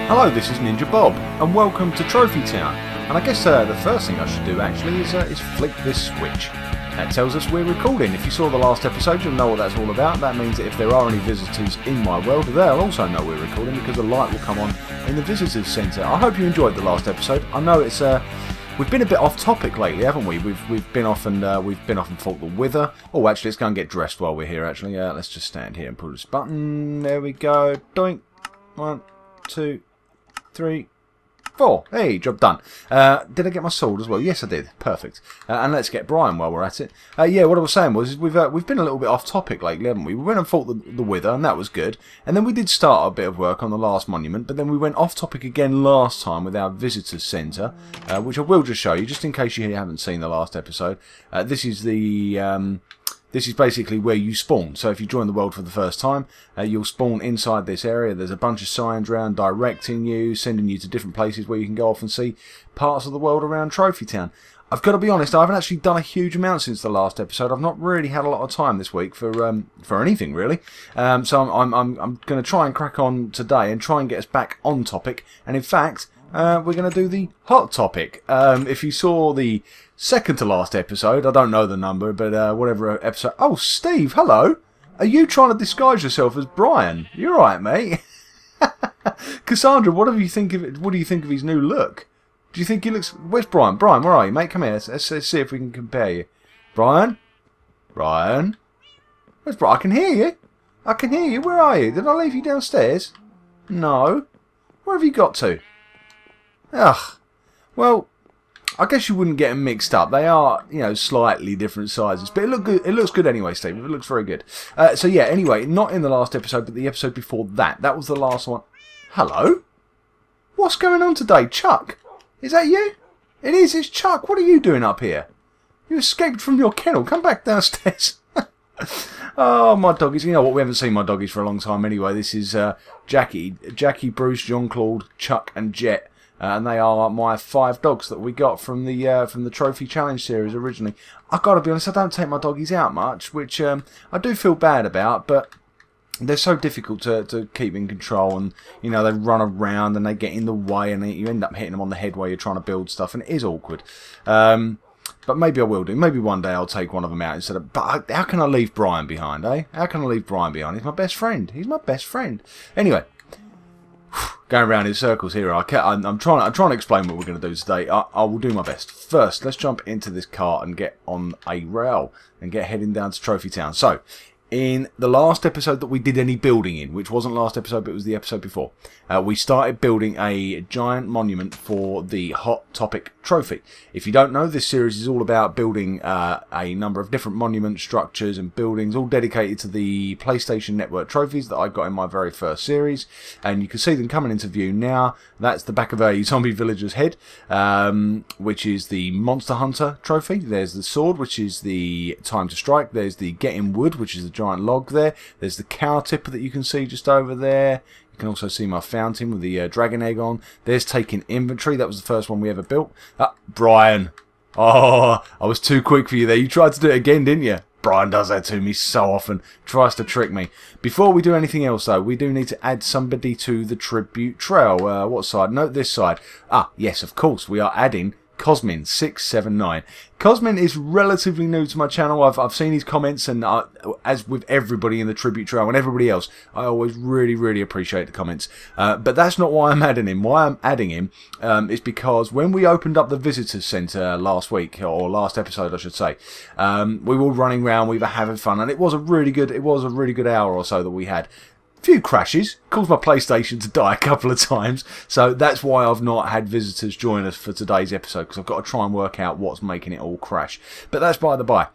Hello, this is NinjaBob, and welcome to Trophy Town. And I guess the first thing I should do actually is flick this switch. That tells us we're recording. If you saw the last episode, you'll know what that's all about. That means that if there are any visitors in my world, they'll also know we're recording because the light will come on in the visitors centre. I hope you enjoyed the last episode. I know it's we've been a bit off topic lately, haven't we? We've been off and fought the wither. Oh, actually, let's go and get dressed while we're here. Actually, let's just stand here and pull this button. There we go. Doink. 1, 2, 3, 4. Hey, job done. Did I get my sword as well? Yes, I did. Perfect. And let's get Brian while we're at it. Yeah, what I was saying was we've been a little bit off topic lately, haven't we? We went and fought the wither, and that was good. And then we did start a bit of work on the last monument, but then we went off topic again last time with our visitors centre, which I will just show you, just in case you haven't seen the last episode. This is the this is basically where you spawn. So if you join the world for the first time, you'll spawn inside this area. There's a bunch of signs around directing you, sending you to different places where you can go off and see parts of the world around Trophy Town. I've got to be honest, I haven't actually done a huge amount since the last episode. I've not really had a lot of time this week for anything really. So I'm going to try and crack on today and try and get us back on topic. And in fact, we're going to do the hot topic. If you saw the second to last episode, I don't know the number, but whatever episode. Oh, Steve, hello. Are you trying to disguise yourself as Brian? You're right, mate. Cassandra, what do you think of it? What do you think of his new look? Do you think he looks? Where's Brian? Brian, where are you, mate? Come here. Let's see if we can compare you. Brian, Brian, where's Brian? I can hear you. I can hear you. Where are you? Did I leave you downstairs? No. Where have you got to? Ugh. Well, I guess you wouldn't get them mixed up. They are, you know, slightly different sizes, but it looks good. It looks good anyway, Steve. It looks very good. So yeah. Anyway, not in the last episode, but the episode before that. That was the last one. Hello. What's going on today, Chuck? Is that you? It is. It's Chuck. What are you doing up here? You escaped from your kennel. Come back downstairs. Oh, my doggies. You know what? We haven't seen my doggies for a long time anyway. This is Jackie, Bruce, Jean-Claude, Chuck, and Jet. And they are my 5 dogs that we got from the Trophy Challenge series originally. I've got to be honest, I don't take my doggies out much, which I do feel bad about, but they're so difficult to keep in control, and you know, they run around and they get in the way, and you end up hitting them on the head while you're trying to build stuff, and it is awkward. But maybe I will do. Maybe one day I'll take one of them out instead of. But how can I leave Brian behind, eh? How can I leave Brian behind? He's my best friend. He's my best friend. Anyway. Going around in circles here. I'm trying to explain what we're going to do today. I will do my best. First, let's jump into this car and get on a rail and get heading down to Trophy Town. So, in the last episode that we did any building in, which wasn't last episode but it was the episode before, we started building a giant monument for the Hot Topic Trophy. If you don't know, this series is all about building a number of different monument structures and buildings, all dedicated to the PlayStation Network trophies that I got in my very first series. And you can see them coming into view now. That's the back of a zombie villager's head, which is the Monster Hunter trophy. There's the sword, which is the Time to Strike. There's the Getting Wood, which is the giant log there. There's the cow tipper that you can see just over there. You can also see my fountain with the dragon egg on. There's Taking Inventory. That was the first one we ever built. Brian. Oh, I was too quick for you there. You tried to do it again, didn't you? Brian does that to me so often. Tries to trick me. Before we do anything else, though, we do need to add somebody to the tribute trail. What side? No, this side. Ah, yes, of course. We are adding Cosmin679. Cosmin is relatively new to my channel. I've seen his comments, and as with everybody in the tribute trail and everybody else, I always really appreciate the comments. But that's not why I'm adding him. Why I'm adding him is because when we opened up the visitors centre last week, or last episode I should say, we were running around, we were having fun, and it was a really good hour or so that we had. Few crashes, caused my PlayStation to die a couple of times, so that's why I've not had visitors join us for today's episode, because I've got to try and work out what's making it all crash. But that's by the by.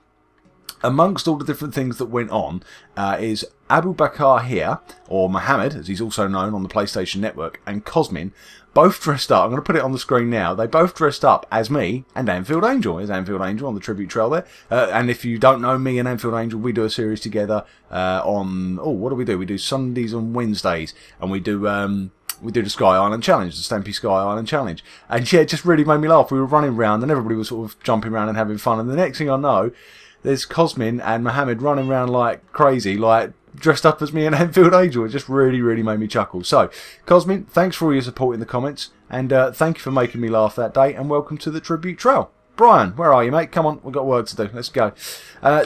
Amongst all the different things that went on is Abu Bakr here, or Mohammed, as he's also known on the PlayStation Network, and Cosmin, both dressed up. I'm going to put it on the screen now. They both dressed up as me and Anfield Angel. There's Anfield Angel on the tribute trail there. And if you don't know me and Anfield Angel, we do a series together on... Oh, what do? We do Sundays and Wednesdays. And we do the Sky Island Challenge, the Stampy Sky Island Challenge. And yeah, it just really made me laugh. We were running around and everybody was sort of jumping around and having fun. And the next thing I know, there's Cosmin and Mohammed running around like crazy, like dressed up as me an Anfield Angel. It just really made me chuckle. So, Cosmin, thanks for all your support in the comments, and thank you for making me laugh that day, and welcome to the Tribute Trail. Brian, where are you, mate? Come on, we've got work to do. Let's go.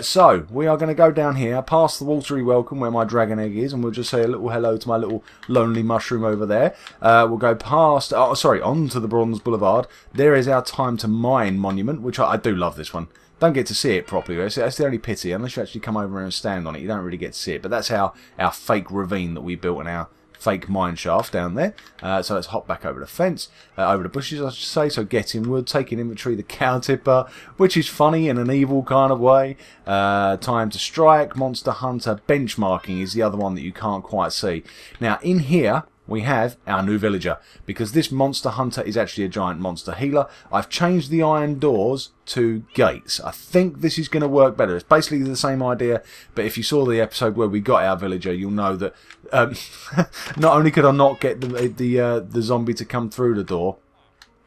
So, we are going to go down here, past the watery welcome where my dragon egg is, and we'll just say a little hello to my little lonely mushroom over there. We'll go past, onto the Bronze Boulevard. There is our Time to Mine monument, which I do love this one. Don't get to see it properly. That's the only pity. Unless you actually come over and stand on it, you don't really get to see it. But that's our fake ravine that we built in our fake mine shaft down there. So let's hop back over the fence, over the bushes I should say, so getting wood, taking inventory, the cow tipper, which is funny in an evil kind of way. Time to strike, monster hunter, benchmarking is the other one that you can't quite see. Now in here we have our new villager, because this monster hunter is actually a giant monster healer. I've changed the iron doors to gates. I think this is going to work better. It's basically the same idea, but if you saw the episode where we got our villager, you'll know that not only could I not get the zombie to come through the door,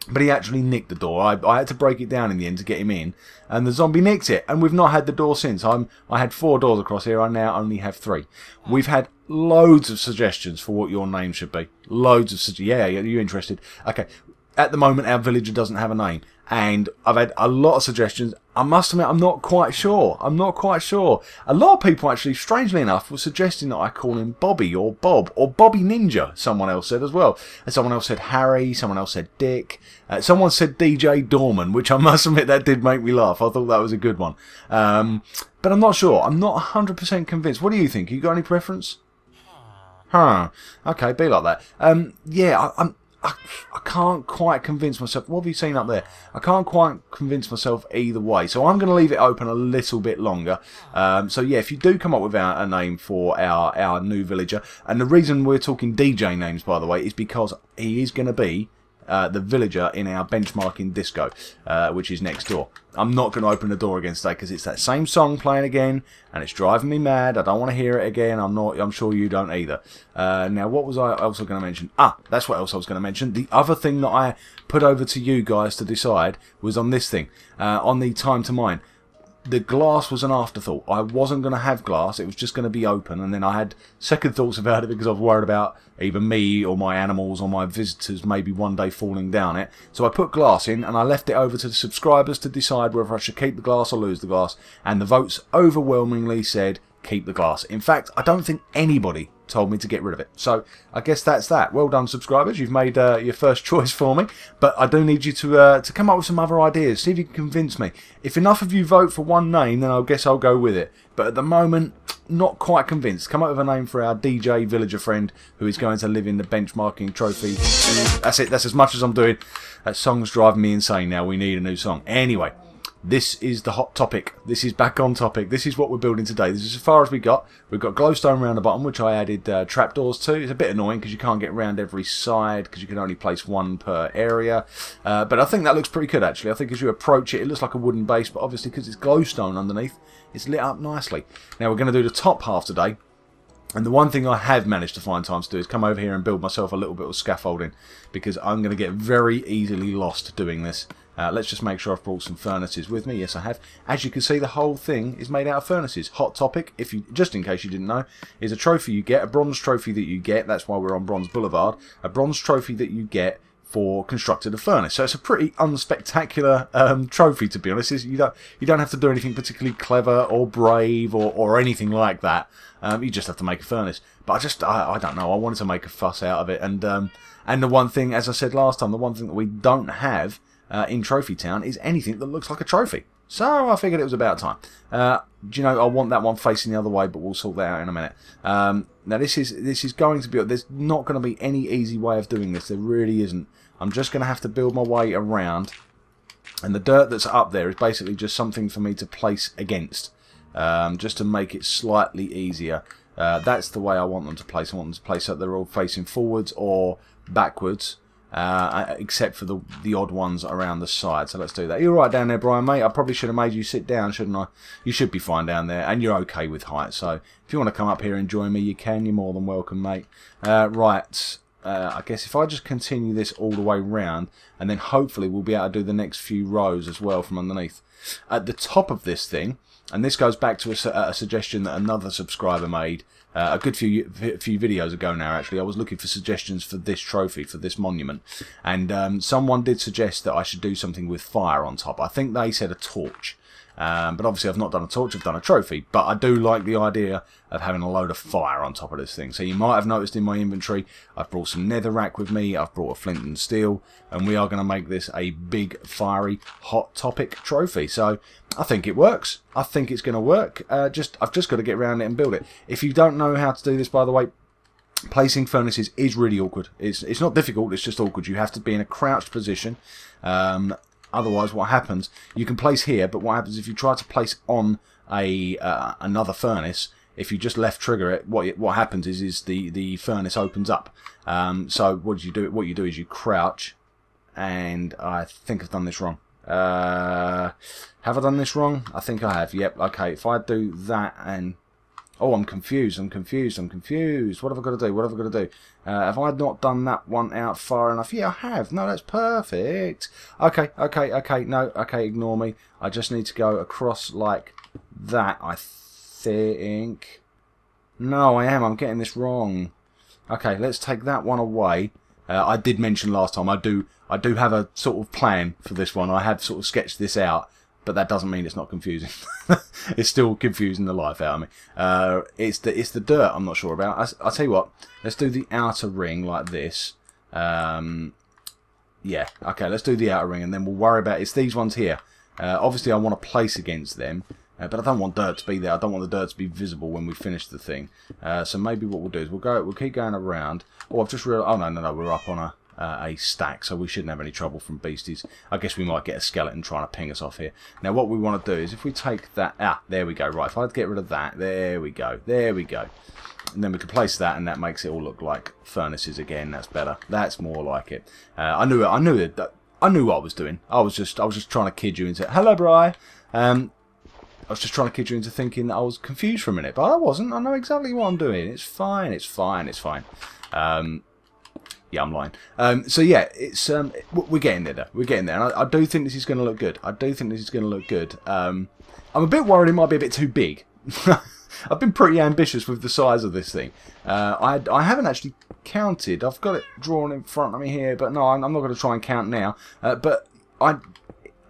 but he actually nicked the door. I had to break it down in the end to get him in, and the zombie nicked it, and we've not had the door since. I had 4 doors across here, I now only have 3. We've had loads of suggestions for what your name should be. Loads of suggestions. Yeah, are you interested? Okay, at the moment our villager doesn't have a name, and I've had a lot of suggestions. I must admit, I'm not quite sure. A lot of people actually, strangely enough, were suggesting that I call him Bobby or Bob or Bobby Ninja, someone else said as well. And someone else said Harry, someone else said Dick, someone said DJ Dorman, which I must admit that did make me laugh. I thought that was a good one. But I'm not sure. I'm not 100% convinced. What do you think? You got any preference? Huh. Okay, be like that. Yeah, I can't quite convince myself. What have you seen up there? I can't quite convince myself either way. So I'm going to leave it open a little bit longer. So yeah, if you do come up with a name for our new villager, and the reason we're talking DJ names, by the way, is because he is going to be the villager in our benchmarking disco, which is next door. I'm not going to open the door again today because it's that same song playing again, and it's driving me mad. I don't want to hear it again. I'm sure you don't either. Now, what was I also going to mention? That's what else I was going to mention. The other thing that I put over to you guys to decide was on this thing, on the Time to Mine. The glass was an afterthought. I wasn't going to have glass. It was just going to be open. And then I had second thoughts about it because I was worried about either me or my animals or my visitors maybe one day falling down it. So I put glass in and I left it over to the subscribers to decide whether I should keep the glass or lose the glass. And the votes overwhelmingly said keep the glass. In fact, I don't think anybody told me to get rid of it. So I guess that's that. Well done, subscribers. You've made your first choice for me, but I do need you to come up with some other ideas. See if you can convince me. If enough of you vote for one name, then I guess I'll go with it. But at the moment, not quite convinced. Come up with a name for our DJ villager friend who is going to live in the benchmarking trophy. That's it. That's as much as I'm doing. That song's driving me insane now. We need a new song. Anyway, this is the hot topic. This is back on topic. This is what we're building today. This is as far as we got. We've got glowstone around the bottom, which I added trapdoors to. It's a bit annoying because you can't get around every side because you can only place one per area. But I think that looks pretty good, actually. I think as you approach it, it looks like a wooden base, but obviously because it's glowstone underneath, it's lit up nicely. Now we're going to do the top half today. And the one thing I have managed to find time to do is come over here and build myself a little bit of scaffolding, because I'm going to get very easily lost doing this. Let's just make sure I've brought some furnaces with me. Yes, I have. As you can see, the whole thing is made out of furnaces. Hot topic, if you just in case you didn't know, is a trophy you get, a bronze trophy that you get. That's why we're on Bronze Boulevard. A bronze trophy that you get for constructed a furnace. So it's a pretty unspectacular trophy, to be honest. You don't have to do anything particularly clever or brave or anything like that. You just have to make a furnace. But I don't know. I wanted to make a fuss out of it, and the one thing, as I said last time, the one thing that we don't have in Trophy Town is anything that looks like a trophy. So I figured it was about time. Do you know, I want that one facing the other way, but we'll sort that out in a minute. Now this is going to be, there's not going to be any easy way of doing this. There really isn't. I'm just going to have to build my way around, and the dirt that's up there is basically just something for me to place against, just to make it slightly easier. That's the way I want them to place. I want them to place so they're all facing forwards or backwards. Except for the odd ones around the side. So let's do that. You're right down there, Brian, mate. I probably should have made you sit down, shouldn't I? You should be fine down there, and you're okay with height. So if you want to come up here and join me, you can. You're more than welcome, mate. Right. I guess if I just continue this all the way round, and then hopefully we'll be able to do the next few rows as well from underneath. At the top of this thing, And this goes back to a suggestion that another subscriber made a good few videos ago now, actually. I was looking for suggestions for this trophy, for this monument. And someone did suggest that I should do something with fire on top. I think they said a torch. But obviously I've not done a torch, I've done a trophy. But I do like the idea of having a load of fire on top of this thing. So you might have noticed in my inventory, I've brought some netherrack with me, I've brought a flint and steel, and we are going to make this a big, fiery, hot topic trophy. So I think it works. I think it's going to work. I've just got to get around it and build it. If you don't know how to do this, by the way, placing furnaces is really awkward. It's not difficult, it's just awkward. You have to be in a crouched position. Otherwise, what happens, you can place here, but what happens if you try to place on another furnace, if you just left trigger it, what happens is the furnace opens up. So what you do is you crouch, and I think I've done this wrong. Have I done this wrong? I think I have. Yep. Okay. If I do that and oh, I'm confused. What have I got to do? What have I got to do? Have I not done that one out far enough? Yeah, I have. No, that's perfect. Okay. No, okay, ignore me. I just need to go across like that, I think. No, I am. I'm getting this wrong. Okay, let's take that one away. I did mention last time, I do have a sort of plan for this one. I have sort of sketched this out. But that doesn't mean it's not confusing. It's still confusing the life out of me. It's the dirt I'm not sure about. I'll tell you what. Let's do the outer ring like this. Yeah. Okay. Let's do the outer ring, and then we'll worry about it's these ones here. Obviously, I want to place against them, but I don't want dirt to be there. I don't want the dirt to be visible when we finish the thing. So maybe what we'll do is we'll keep going around. Oh, I've just realised. Oh no, we're up on a stack, so we shouldn't have any trouble from beasties. I guess we might get a skeleton trying to ping us off here. Now what we want to do is if we take that, there we go, right, if I get rid of that, there we go, and then we can place that, and that makes it all look like furnaces again. That's better, that's more like it. I knew what I was doing. I was just trying to kid you into, hello Bri. I was just trying to kid you into thinking that I was confused for a minute, but I wasn't. I know exactly what I'm doing. It's fine. Yeah, I'm lying. So yeah, it's we're getting there. We're getting there. And I do think this is going to look good. I'm a bit worried it might be a bit too big. I've been pretty ambitious with the size of this thing. I haven't actually counted. I've got it drawn in front of me here, but no, I'm not going to try and count now. But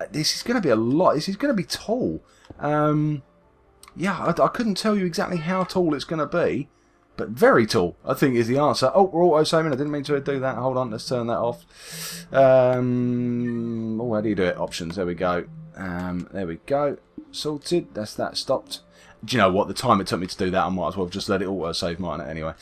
this is going to be a lot. This is going to be tall. Yeah, I couldn't tell you exactly how tall it's going to be. But very tall, I think, is the answer. Oh, we're auto-saving. I didn't mean to do that. Hold on, let's turn that off. Oh, how do you do it? Options. There we go. There we go. Sorted. That's that stopped. Do you know what? The time it took me to do that, I might as well just let it auto-save, mightn't it? Anyway.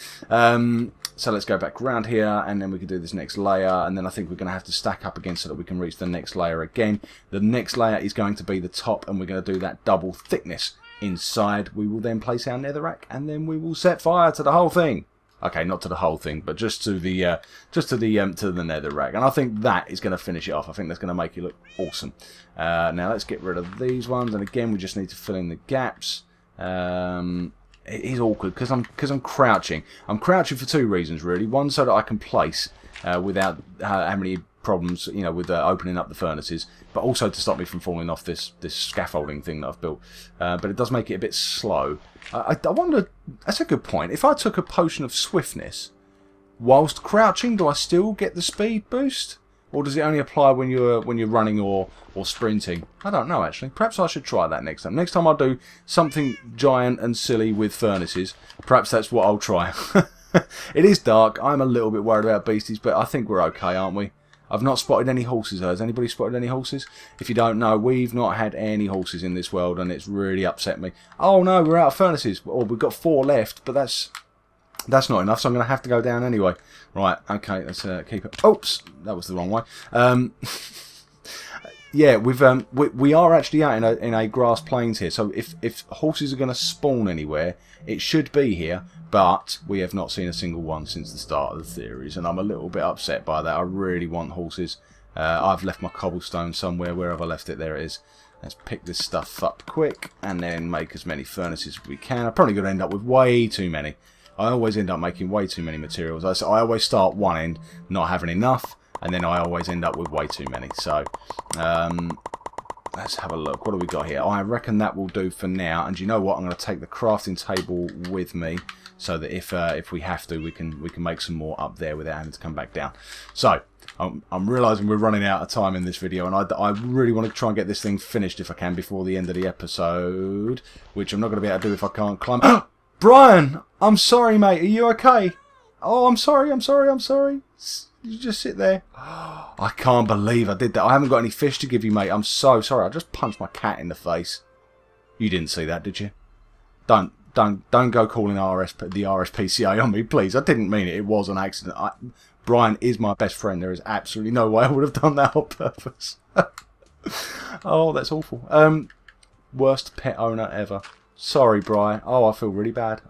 So let's go back around here, and then we can do this next layer, and then I think we're going to have to stack up again so that we can reach the next layer again. The next layer is going to be the top, and we're going to do that double thickness. Inside, we will then place our netherrack, and then we will set fire to the whole thing. Okay, not to the whole thing, but just to the netherrack. And I think that is going to finish it off. I think that's going to make it look awesome. Now let's get rid of these ones, and again we just need to fill in the gaps. It is awkward because I'm crouching. I'm crouching for two reasons really. One, so that I can place without having any problems, you know, with opening up the furnaces, but also to stop me from falling off this scaffolding thing that I've built. But it does make it a bit slow. I wonder, that's a good point. If I took a potion of swiftness whilst crouching, do I still get the speed boost, or does it only apply when you're running or sprinting? I don't know actually. Perhaps I should try that next time. Next time I'll do something giant and silly with furnaces. Perhaps that's what I'll try. It is dark. I'm a little bit worried about beasties, but I think we're okay, aren't we? I've not spotted any horses. Has anybody spotted any horses? If you don't know, we've not had any horses in this world, and it's really upset me. Oh no, we're out of furnaces. Well, we've got 4 left, but that's not enough, so I'm going to have to go down anyway. Right, okay, let's keep it. Oops, that was the wrong way. Yeah, we are actually out in a grass plains here, so if horses are going to spawn anywhere, it should be here. But we have not seen a single one since the start of the series, and I'm a little bit upset by that. I really want horses. I've left my cobblestone somewhere. Where have I left it? There it is. Let's pick this stuff up quick, and then make as many furnaces as we can. I'm probably going to end up with way too many. I always end up making way too many materials. I always start one end not having enough, and then I always end up with way too many. So, let's have a look. What do we got here? I reckon that will do for now. And you know what? I'm going to take the crafting table with me, so that if we have to, we can make some more up there without having to come back down. So I'm realising we're running out of time in this video, and I really want to try and get this thing finished if I can before the end of the episode, which I'm not going to be able to do if I can't climb. Brian, I'm sorry, mate. Are you okay? Oh, I'm sorry. You just sit there. I can't believe I did that. I haven't got any fish to give you, mate. I'm so sorry. I just punched my cat in the face. You didn't see that, did you? Don't go calling the RSPCA on me, please. I didn't mean it. It was an accident. Brian is my best friend. There is absolutely no way I would have done that on purpose. Oh, that's awful. Worst pet owner ever. Sorry, Brian. Oh, I feel really bad.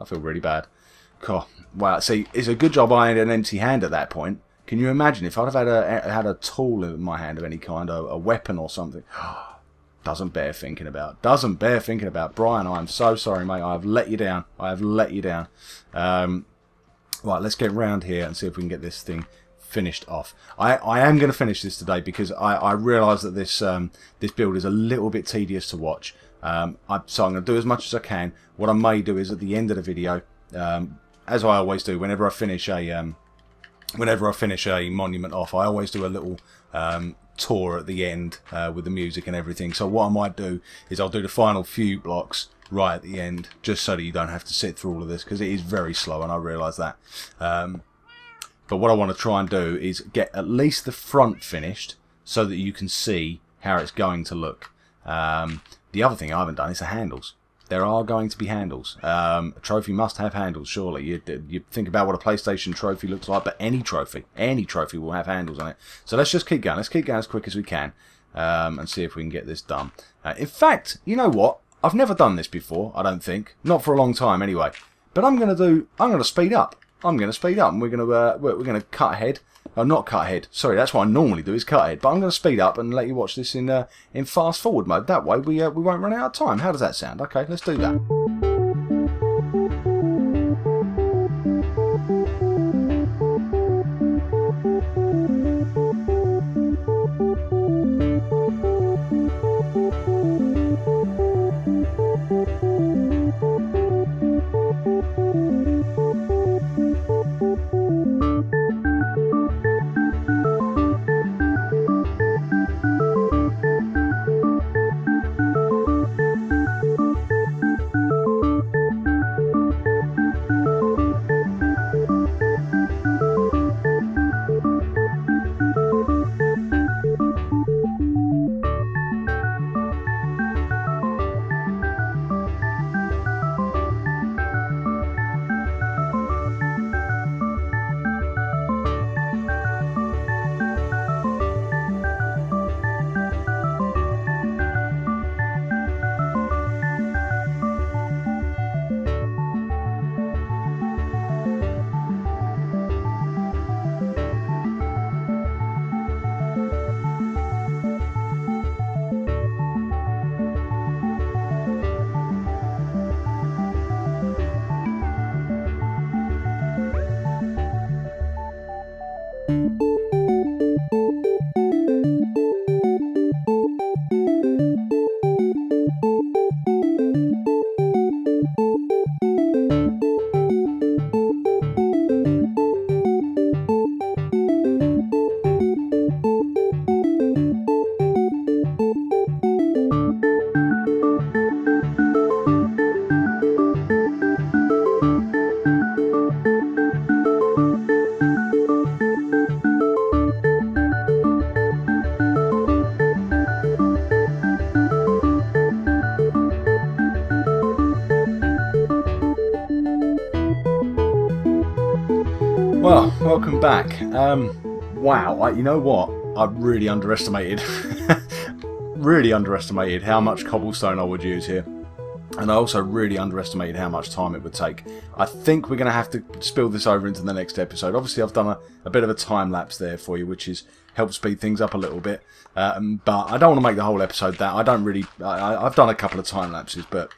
God. Wow. See, it's a good job I had an empty hand at that point. Can you imagine if I'd have had a tool in my hand of any kind, a weapon or something? Doesn't bear thinking about. Brian, I'm so sorry, mate. I have let you down. Right, let's get round here and see if we can get this thing finished off. I am going to finish this today because I realise that this build is a little bit tedious to watch. So I'm going to do as much as I can. What I may do is at the end of the video, as I always do, whenever I finish a monument off, I always do a little tour at the end with the music and everything. So what I might do is I'll do the final few blocks right at the end, just so that you don't have to sit through all of this, because it is very slow, and I realise that. But what I want to try and do is get at least the front finished, so that you can see how it's going to look. The other thing I haven't done is the handles. There are going to be handles. A trophy must have handles, surely. You think about what a PlayStation trophy looks like, but any trophy will have handles on it. So let's just keep going. Let's keep going as quick as we can, and see if we can get this done. In fact, you know what? I've never done this before, I don't think. Not for a long time, anyway. But I'm going to speed up. And we're going to cut ahead. Oh, not cut ahead. Sorry, that's what I normally do, is cut ahead. But I'm going to speed up and let you watch this in fast forward mode. That way we won't run out of time. How does that sound? Okay, let's do that. Well, welcome back. Wow, you know what? I really underestimated how much cobblestone I would use here. And I also really underestimated how much time it would take. I think we're going to have to spill this over into the next episode. Obviously, I've done a bit of a time lapse there for you, which is helped speed things up a little bit. But I don't want to make the whole episode that. I've done a couple of time lapses, but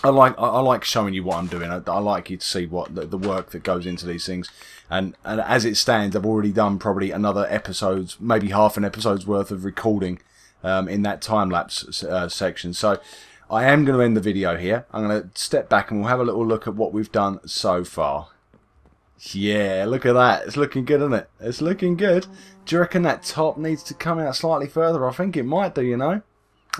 I like showing you what I'm doing. I like you to see what the work that goes into these things. And as it stands, I've already done probably another episode's, maybe half an episode's worth of recording in that time-lapse section. So I am going to end the video here. I'm going to step back and we'll have a little look at what we've done so far. Yeah, look at that. It's looking good, isn't it? It's looking good. Do you reckon that top needs to come out slightly further? I think it might do, you know.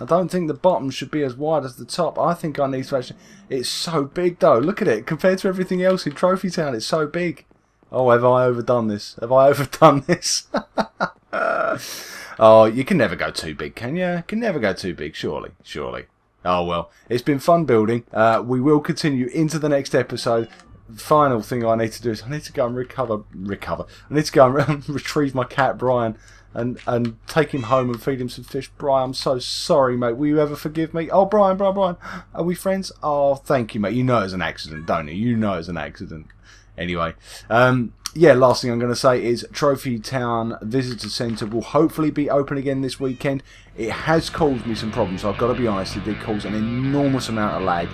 I don't think the bottom should be as wide as the top. I think I need to actually... It's so big, though. Look at it. Compared to everything else in Trophy Town, it's so big. Oh, have I overdone this? Have I overdone this? Oh, you can never go too big, can you? You can never go too big, surely. Surely. Oh, well. It's been fun building. We will continue into the next episode. Final thing I need to do is I need to go and recover. I need to go and retrieve my cat Brian and take him home and feed him some fish. Brian, I'm so sorry, mate. Will you ever forgive me? Oh, Brian, are we friends? Oh, thank you, mate. You know it's an accident, don't you? You know it's an accident. Anyway, yeah, last thing I'm going to say is Trophy Town Visitor Centre will hopefully be open again this weekend. It has caused me some problems, so I've got to be honest, it did cause an enormous amount of lag.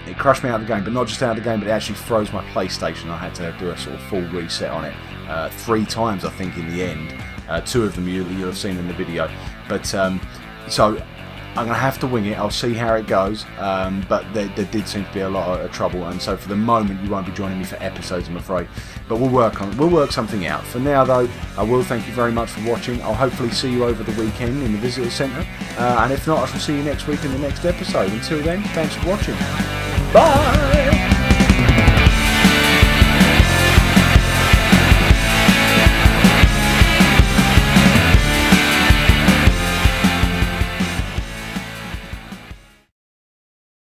It crashed me out of the game, but not just out of the game, but it actually froze my PlayStation. I had to do a sort of full reset on it 3 times, I think, in the end. 2 of them you'll have seen in the video. But so I'm going to have to wing it. I'll see how it goes. But there did seem to be a lot of trouble, and so for the moment you won't be joining me for episodes, I'm afraid. But we'll work something out. For now, though, I will thank you very much for watching. I'll hopefully see you over the weekend in the visitor centre, and if not, I shall see you next week in the next episode. Until then, thanks for watching. Bye.